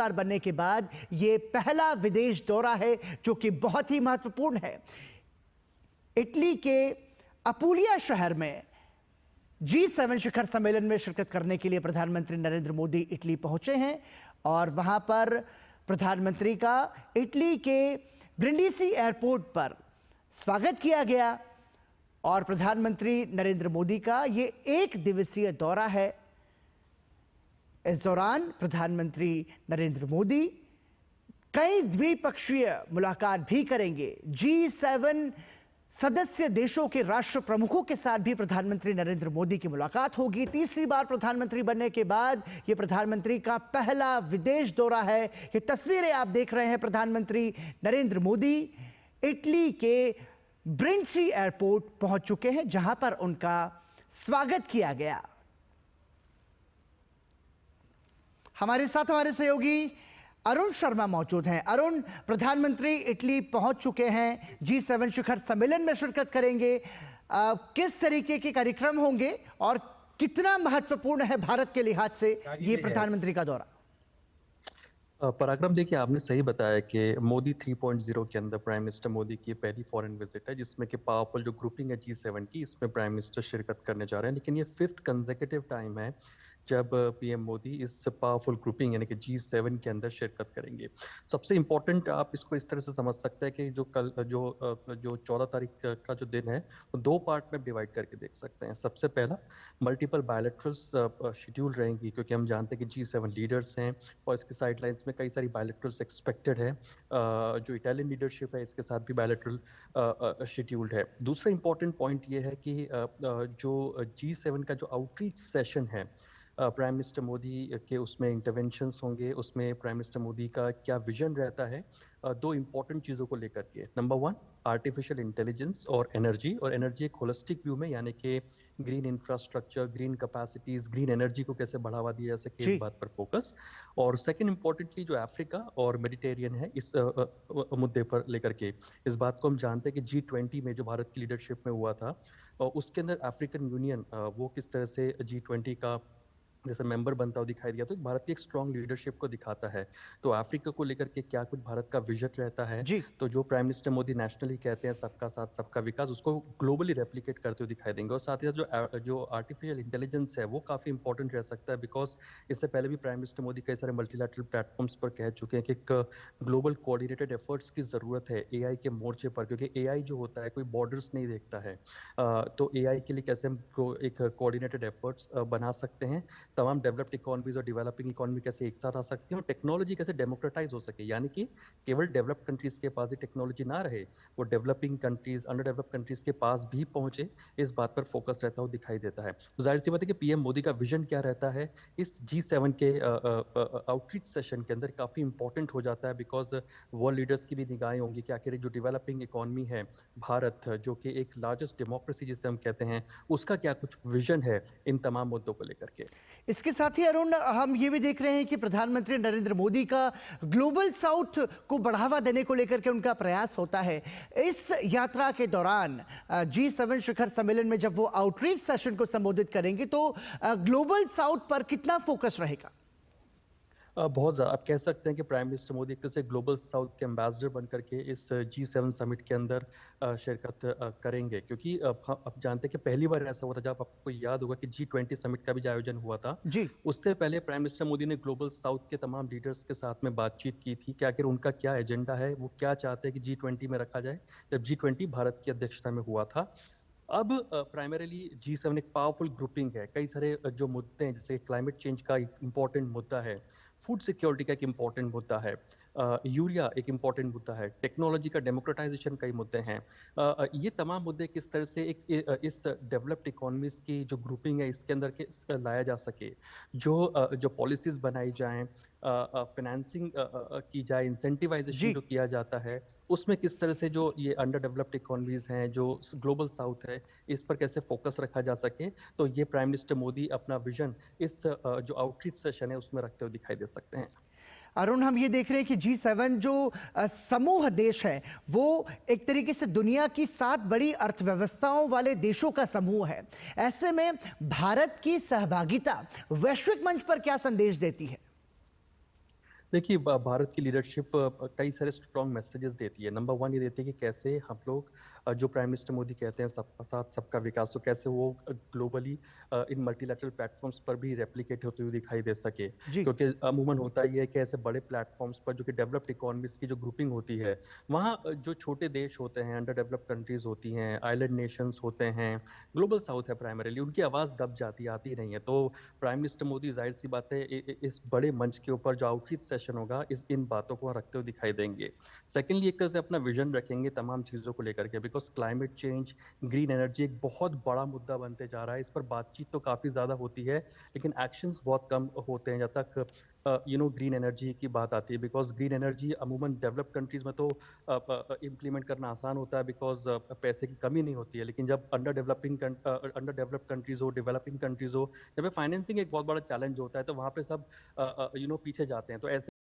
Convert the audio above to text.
बार बनने के बाद ये पहला विदेश दौरा है जो कि बहुत ही महत्वपूर्ण है। इटली के अपुलिया शहर में G7 शिखर सम्मेलन में शिरकत करने के लिए प्रधानमंत्री नरेंद्र मोदी इटली पहुंचे हैं और वहां पर प्रधानमंत्री का इटली के ब्रिंडीसी एयरपोर्ट पर स्वागत किया गया और प्रधानमंत्री नरेंद्र मोदी का ये एक दिवसीय दौरा है। इस दौरान प्रधानमंत्री नरेंद्र मोदी कई द्विपक्षीय मुलाकात भी करेंगे। G7 सदस्य देशों के राष्ट्र प्रमुखों के साथ भी प्रधानमंत्री नरेंद्र मोदी की मुलाकात होगी। तीसरी बार प्रधानमंत्री बनने के बाद यह प्रधानमंत्री का पहला विदेश दौरा है। ये तस्वीरें आप देख रहे हैं, प्रधानमंत्री नरेंद्र मोदी इटली के ब्रिंडीसी एयरपोर्ट पहुंच चुके हैं जहां पर उनका स्वागत किया गया। हमारे साथ हमारे सहयोगी अरुण शर्मा मौजूद हैं। अरुण, प्रधानमंत्री इटली पहुंच चुके हैं, G7 शिखर सम्मेलन में शिरकत करेंगे। किस तरीके के कार्यक्रम होंगे और कितना महत्वपूर्ण है भारत के लिहाज से ये प्रधानमंत्री का दौरा? पराक्रम, देखिए आपने सही बताया कि मोदी 3.0 के अंदर प्राइम मिनिस्टर मोदी की पहली फॉरेन विजिट है जिसमें कि पावरफुल जो ग्रुपिंग है G7 की, इसमें प्राइम मिनिस्टर शिरकत करने जा रहे हैं। लेकिन ये 5th कंसेक्यूटिव टाइम है जब पीएम मोदी इस पावरफुल ग्रुपिंग यानी कि G7 के अंदर शिरकत करेंगे। सबसे इम्पोर्टेंट आप इसको इस तरह से समझ सकते हैं कि जो 14 तारीख का जो दिन है वो 2 पार्ट में डिवाइड करके देख सकते हैं। सबसे पहला मल्टीपल बायलैटरल्स शेड्यूल रहेंगी क्योंकि हम जानते हैं कि G7 लीडर्स हैं और इसके साइडलाइंस में कई सारी बायलैटरल्स एक्सपेक्टेड है। जो इटालियन लीडरशिप है इसके साथ भी बायलैटरल शेड्यूल्ड है। दूसरा इंपॉर्टेंट पॉइंट ये है कि जो G7 का जो आउटरीच सेशन है प्राइम मिनिस्टर मोदी के, उसमें इंटरवेंशंस होंगे, उसमें प्राइम मिनिस्टर मोदी का क्या विजन रहता है 2 इंपॉर्टेंट चीज़ों को लेकर के। नंबर 1 आर्टिफिशियल इंटेलिजेंस और एनर्जी एक होलिस्टिक व्यू में, यानी कि green infrastructure, green capacities, green energy को कैसे बढ़ावा दिया जा सके, इस बात पर फोकस। और सेकंड इंपॉर्टेंटली जो अफ्रीका और मेडिटेरियन है इस मुद्दे पर लेकर के, इस बात को हम जानते हैं कि G20 में जो भारत की लीडरशिप में हुआ था उसके अंदर अफ्रीकन यूनियन वो किस तरह से G20 का जैसे मेंबर बनता हुआ दिखाई दिया, तो भारत की एक स्ट्रॉन्ग लीडरशिप को दिखाता है। तो अफ्रीका को लेकर के क्या कुछ भारत का विजन रहता है, तो जो प्राइम मिनिस्टर मोदी नेशनली कहते हैं सबका साथ सबका विकास, उसको ग्लोबली रेप्लिकेट करते हुए दिखाई देंगे। और साथ ही साथ जो आर्टिफिशियल इंटेलिजेंस है वो काफ़ी इंपॉर्टेंट रह सकता है, बिकॉज इससे पहले भी प्राइम मिनिस्टर मोदी कई सारे मल्टीलैटरल प्लेटफॉर्म्स पर कह चुके हैं कि एक ग्लोबल कोऑर्डिनेटेड एफर्ट्स की ज़रूरत है एआई के मोर्चे पर, क्योंकि एआई जो होता है कोई बॉर्डर्स नहीं देखता है। तो एआई के लिए कैसे हम एक कोऑर्डिनेटेड एफर्ट्स बना सकते हैं, तमाम डेवलप्ड इकोनॉमीज और डेवलपिंग इकोनॉमी कैसे एक साथ आ सकती हैं, और टेक्नोलॉजी कैसे डेमोक्रेटाइज हो सके, यानी कि केवल डेवलप्ड कंट्रीज के पास ही टेक्नोलॉजी ना रहे, वो developing countries, under developed countries के पास भी पहुंचे, इस बात पर फोकस रहता हुआ दिखाई देता है। तो जाहिर सी बात है कि पीएम मोदी का विजन क्या रहता है इस G7 के आउटरीच सेशन के अंदर काफ़ी इंपॉर्टेंट हो जाता है, बिकॉज वर्ल्ड लीडर्स की भी निगाहें होंगी कि आखिर जो डेवलपिंग इकोनॉमी है भारत, जो कि एक लार्जेस्ट डेमोक्रेसी जिसे हम कहते हैं, उसका क्या कुछ विजन है इन तमाम मुद्दों को लेकर के। इसके साथ ही अरुण, हम ये भी देख रहे हैं कि प्रधानमंत्री नरेंद्र मोदी का ग्लोबल साउथ को बढ़ावा देने को लेकर के उनका प्रयास होता है। इस यात्रा के दौरान G7 शिखर सम्मेलन में जब वो आउटरीच सेशन को संबोधित करेंगे तो ग्लोबल साउथ पर कितना फोकस रहेगा? बहुत ज़्यादा आप कह सकते हैं कि प्राइम मिनिस्टर मोदी एक तरह से ग्लोबल साउथ के एम्बेसडर बनकर के इस G7 समिट के अंदर शिरकत करेंगे, क्योंकि अब जानते हैं कि पहली बार ऐसा हुआ था, जब आपको याद होगा कि G20 समिट का भी आयोजन हुआ था जी। उससे पहले प्राइम मिनिस्टर मोदी ने ग्लोबल साउथ के तमाम लीडर्स के साथ में बातचीत की थी कि आखिर उनका क्या एजेंडा है, वो क्या चाहते हैं कि G20 में रखा जाए, जब G20 भारत की अध्यक्षता में हुआ था। अब प्राइमरीली G7 एक पावरफुल ग्रुपिंग है, कई सारे जो मुद्दे हैं, जैसे क्लाइमेट चेंज का एक इंपॉर्टेंट मुद्दा है, फूड सिक्योरिटी का एक इम्पॉर्टेंट मुद्दा है, यूरिया एक इम्पॉर्टेंट मुद्दा है, टेक्नोलॉजी का डेमोक्रेटाइजेशन कई मुद्दे हैं। ये तमाम मुद्दे किस तरह से इस डेवलप्ड इकोनॉमीज की जो ग्रुपिंग है इसके अंदर के लाया जा सके, जो पॉलिसीज बनाई जाएं, फाइनेंसिंग की जाए, इंसेंटिवाइजेशन जो किया जाता है, उसमें किस तरह से जो ये अंडर डेवलप्ड इकोनॉमीज हैं, जो ग्लोबल साउथ है, इस पर कैसे फोकस रखा जा सके, तो ये प्राइम मिनिस्टर मोदी अपना विजन इस जो आउटरीच सेशन है उसमें रखते हुए दिखाई दे सकते हैं। अरुण, हम ये देख रहे हैं कि G7 जो समूह देश है वो एक तरीके से दुनिया की 7 बड़ी अर्थव्यवस्थाओं वाले देशों का समूह है। ऐसे में भारत की सहभागिता वैश्विक मंच पर क्या संदेश देती है? देखिए, भारत की लीडरशिप कई सारे स्ट्रॉन्ग मैसेजेस देती है। नंबर 1 ये देती है कि कैसे हम लोग जो प्राइम मिनिस्टर मोदी कहते हैं सबका साथ सबका विकास, तो कैसे वो ग्लोबली इन मल्टीलैटरल प्लेटफ़ॉर्म्स पर भी रेप्लिकेट होते हुए दिखाई दे सके। जी। क्योंकि अमूमन होता ये है कि ऐसे बड़े प्लेटफ़ॉर्म्स पर जो कि डेवलप्ड इकोनॉमीज़ की जो ग्रुपिंग होती है, वहाँ जो छोटे देश होते हैं, अंडर डेवलप्ड कंट्रीज़ होती हैं, आइलैंड नेशंस होते हैं, ग्लोबल साउथ है प्राइमरीली, उनकी आवाज़ दब जाती है, आती नहीं है। तो प्राइम मिनिस्टर मोदी ज़ाहिर-सी बात है इस बड़े मंच के ऊपर जो आउटरीच सेशन होगा इन बातों को रखते हुए दिखाई देंगे। सेकेंडली एक तरह से अपना विज़न रखेंगे तमाम चीज़ों को लेकर के, because climate change, green energy एक बहुत बड़ा मुद्दा बनते जा रहा है। इस पर बातचीत तो काफ़ी ज़्यादा होती है, लेकिन एक्शंस बहुत कम होते हैं जब तक ग्रीन एनर्जी की बात आती है, बिकॉज़ ग्रीन एनर्जी अमूमन डेवलप्ड कंट्रीज़ में तो इम्प्लीमेंट करना आसान होता है, बिकॉज़ पैसे की कमी नहीं होती है। लेकिन जब अंडर डेवलप्ड कंट्रीज़ हो, डेवलपिंग कंट्रीज़ हो, जब फाइनेंसिंग एक बहुत बड़ा चैलेंज होता है, तो वहाँ पे सब पीछे जाते हैं। तो ऐसे